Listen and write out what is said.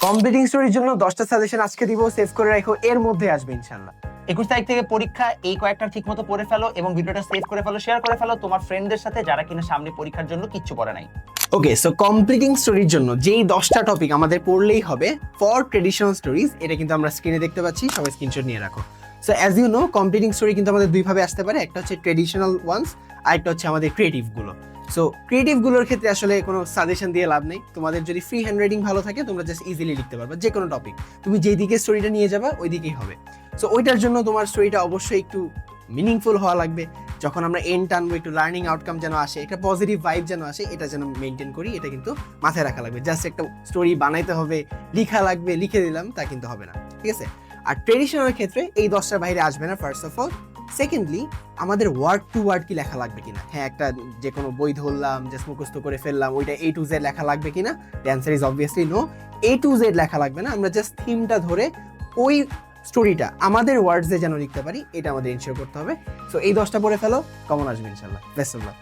Completing স্টোরির জন্য 10টা সাজেশন আজকে দিব, সেভ করে রাখো, এর মধ্যে আসবে ইনশাআল্লাহ। 21 তারিখ থেকে পরীক্ষা, এই কয়েকটা ঠিকমতো পড়ে ফেলো এবং ভিডিওটা সেভ করে ফেলো, শেয়ার করে ফেলো তোমার ফ্রেন্ডদের সাথে যারা কিনা সামনে পরীক্ষার জন্য কিচ্ছু পড়ে নাই। ওকে, সো কমপ্লিটিং স্টোরির জন্য যেই 10টা টপিক আমাদের পড়লেই হবে ফর ট্রেডিশনাল স্টোরিজ, এটা কিন্তু আমরা স্ক্রিনে দেখতে পাচ্ছি, সবাই স্ক্রিনশট নিয়ে রাখো। So as you know, completing story কিন্তু আমাদের দুইভাবে আসতে পারে, একটা হচ্ছে ট্রেডিশনাল ওয়ান্স, আর একটা হচ্ছে আমাদের ক্রিয়েটিভগুলো। সো ক্রিয়েটিভগুলোর ক্ষেত্রে আসলে কোনো সাজেশন দিয়ে লাভ নেই, তোমাদের যদি ফ্রি হ্যান্ড রাইটিং ভালো থাকে তোমরা জাস্ট ইজিলি লিখতে পারবে যে কোনো টপিক, তুমি যেই দিকে স্টোরিটা নিয়ে যাবা ওই দিকেই হবে। সো ওইটার জন্য তোমার স্টোরিটা অবশ্যই একটু মিনিংফুল হওয়া লাগবে, যখন আমরা এন্ড টানবো একটু লার্নিং আউটকাম যেন আসে, একটা পজিটিভ ভাইব যেন আসে, এটা যেন মেনটেন করি, এটা কিন্তু মাথায় রাখা লাগবে। জাস্ট একটা স্টোরি বানাইতে হবে, লিখা লাগবে, লিখে দিলাম, তা কিন্তু হবে না, ঠিক আছে? আর ট্রেডিশনাল ক্ষেত্রে এই 10টার বাইরে আসবে না, ফার্স্ট অফ অল। সেকেন্ডলি, আমাদের ওয়ার্ড টু ওয়ার্ড কি লেখা লাগবে কিনা। হ্যাঁ, একটা যে কোনো বই ধরলাম, জাস্ট মুখস্থ করে ফেললাম, ওইটা A to Z লেখা লাগবে কিনা? The answer is obviously no. A to Z লেখা লাগবে না, আমরা জাস্ট থিমটা ধরে ওই স্টোরিটা আমাদের ওয়ার্ডসে যেন লিখতে পারি, এটা আমাদের ইনশিওর করতে হবে। সো এই 10টা পড়ে ফেলো, কমন আসবে ইনশাল্লাহ। Best of luck.